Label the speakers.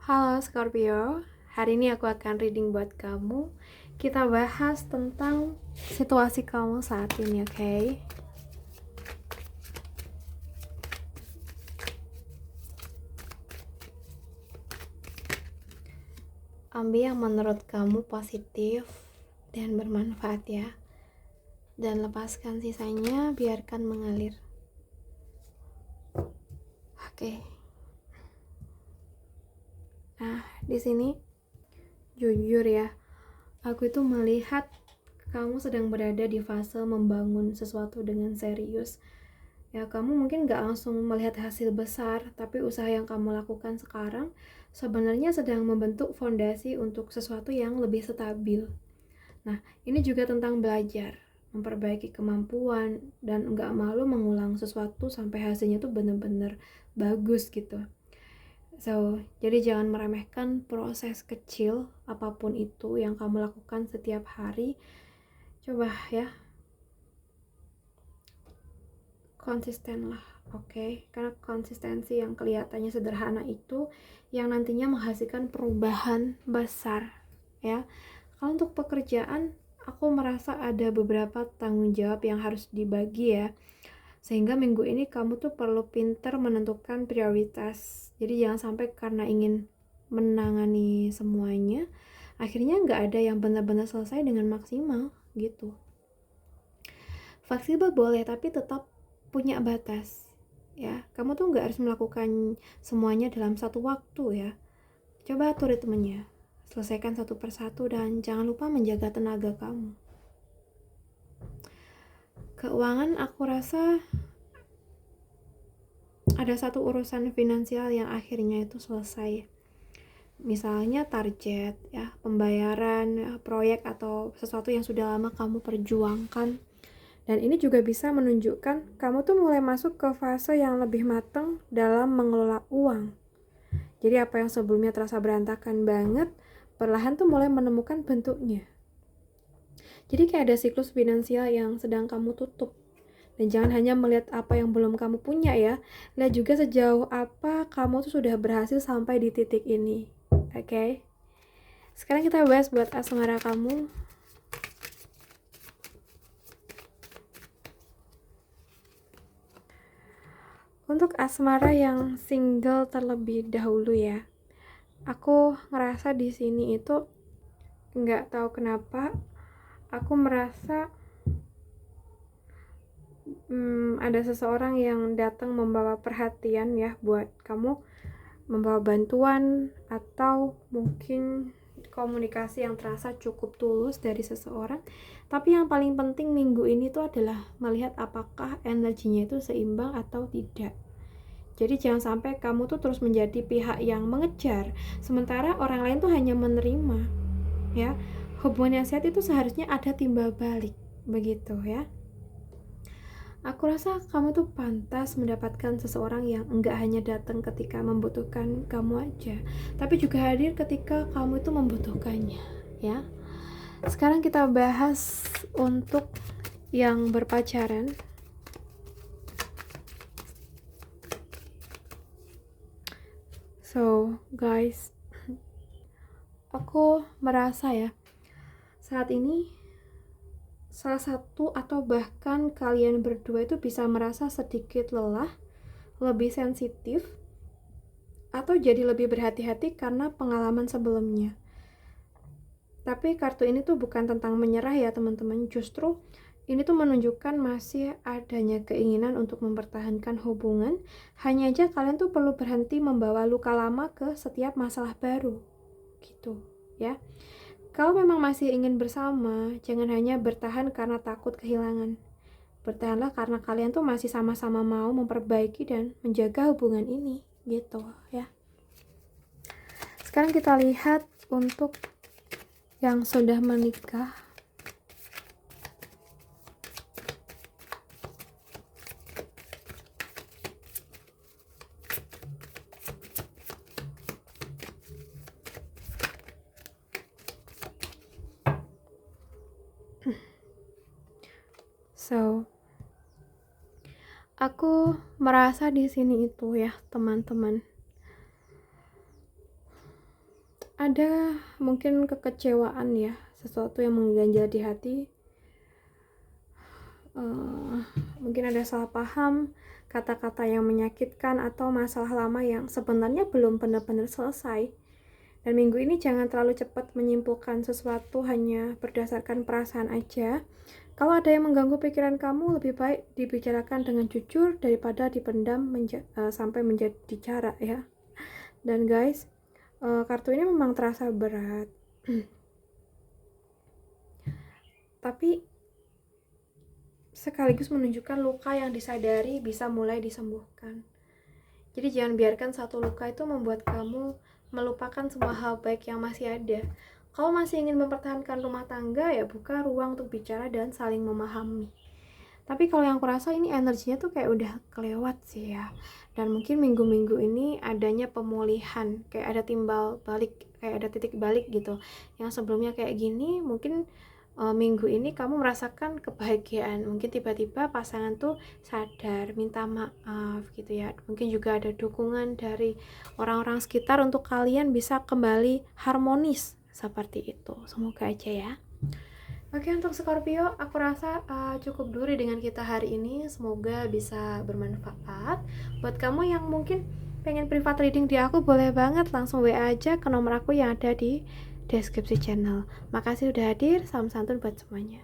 Speaker 1: Halo Scorpio, hari ini aku akan reading buat kamu. Kita bahas tentang situasi kamu saat ini, oke? Ambil yang menurut kamu positif dan bermanfaat ya. Dan lepaskan sisanya, biarkan mengalir. Oke. Nah, di sini jujur ya, aku itu melihat kamu sedang berada di fase membangun sesuatu dengan serius. Ya, kamu mungkin gak langsung melihat hasil besar, tapi usaha yang kamu lakukan sekarang sebenarnya sedang membentuk fondasi untuk sesuatu yang lebih stabil. Nah, ini juga tentang belajar, memperbaiki kemampuan, dan gak malu mengulang sesuatu sampai hasilnya tuh bener-bener bagus gitu. Jadi jangan meremehkan proses kecil apapun itu yang kamu lakukan setiap hari. Coba ya, konsisten lah, oke? Karena konsistensi yang kelihatannya sederhana itu yang nantinya menghasilkan perubahan besar, ya. Kalau untuk pekerjaan, aku merasa ada beberapa tanggung jawab yang harus dibagi ya. Sehingga minggu ini kamu tuh perlu pintar menentukan prioritas. Jadi jangan sampai karena ingin menangani semuanya, akhirnya nggak ada yang benar-benar selesai dengan maksimal gitu. Fleksibel boleh, tapi tetap punya batas ya. Kamu tuh nggak harus melakukan semuanya dalam satu waktu ya. Coba atur ritmenya, selesaikan satu persatu, dan jangan lupa menjaga tenaga kamu. Keuangan, aku rasa ada satu urusan finansial yang akhirnya itu selesai. Misalnya target ya, pembayaran ya, proyek atau sesuatu yang sudah lama kamu perjuangkan. Dan ini juga bisa menunjukkan kamu tuh mulai masuk ke fase yang lebih matang dalam mengelola uang. Jadi apa yang sebelumnya terasa berantakan banget, perlahan tuh mulai menemukan bentuknya. Jadi kayak ada siklus finansial yang sedang kamu tutup. Dan jangan hanya melihat apa yang belum kamu punya ya, lihat juga sejauh apa kamu tuh sudah berhasil sampai di titik ini. Oke? Sekarang kita bahas buat asmara kamu. Untuk asmara yang single terlebih dahulu ya, aku ngerasa di sini itu nggak tahu kenapa, aku merasa ada seseorang yang datang membawa perhatian ya buat kamu, membawa bantuan atau mungkin komunikasi yang terasa cukup tulus dari seseorang. Tapi yang paling penting minggu ini tuh adalah melihat apakah energinya itu seimbang atau tidak. Jadi jangan sampai kamu tuh terus menjadi pihak yang mengejar, sementara orang lain tuh hanya menerima. Ya, hubungan yang sehat itu seharusnya ada timbal balik, begitu ya. Aku rasa kamu tuh pantas mendapatkan seseorang yang enggak hanya datang ketika membutuhkan kamu aja, tapi juga hadir ketika kamu itu membutuhkannya, ya. Sekarang kita bahas untuk yang berpacaran. So, guys, aku merasa ya, saat ini salah satu atau bahkan kalian berdua itu bisa merasa sedikit lelah, lebih sensitif, atau jadi lebih berhati-hati karena pengalaman sebelumnya. Tapi kartu ini tuh bukan tentang menyerah ya teman-teman, justru ini tuh menunjukkan masih adanya keinginan untuk mempertahankan hubungan. Hanya aja kalian tuh perlu berhenti membawa luka lama ke setiap masalah baru gitu ya. Kalau memang masih ingin bersama, jangan hanya bertahan karena takut kehilangan. Bertahanlah karena kalian tuh masih sama-sama mau memperbaiki dan menjaga hubungan ini gitu ya. Sekarang kita lihat untuk yang sudah menikah. So, aku merasa di sini itu ya, teman-teman. ada mungkin kekecewaan ya, sesuatu yang mengganjal di hati. Mungkin ada salah paham, kata-kata yang menyakitkan, atau masalah lama yang sebenarnya belum benar-benar selesai. Dan minggu ini jangan terlalu cepat menyimpulkan sesuatu hanya berdasarkan perasaan aja. Kalau ada yang mengganggu pikiran kamu, lebih baik dibicarakan dengan jujur daripada dipendam sampai menjadi jarak ya. Dan guys, kartu ini memang terasa berat. Tapi sekaligus menunjukkan luka yang disadari bisa mulai disembuhkan. Jadi jangan biarkan satu luka itu membuat kamu melupakan semua hal baik yang masih ada. Kalau masih ingin mempertahankan rumah tangga, ya buka ruang untuk bicara dan saling memahami. Tapi kalau yang aku rasa ini energinya tuh kayak udah kelewat sih ya. Dan mungkin minggu-minggu ini adanya pemulihan, kayak ada timbal balik, kayak ada titik balik gitu. Yang sebelumnya kayak gini, mungkin minggu ini kamu merasakan kebahagiaan. Mungkin tiba-tiba pasangan tuh sadar, minta maaf gitu ya. Mungkin juga ada dukungan dari orang-orang sekitar untuk kalian bisa kembali harmonis seperti itu. Semoga aja ya. Oke, untuk Scorpio, aku rasa cukup dulu dengan kita hari ini. Semoga bisa bermanfaat. Buat kamu yang mungkin pengen private reading di aku, boleh banget langsung WA aja ke nomor aku yang ada di deskripsi channel. Makasih udah hadir, salam santun buat semuanya.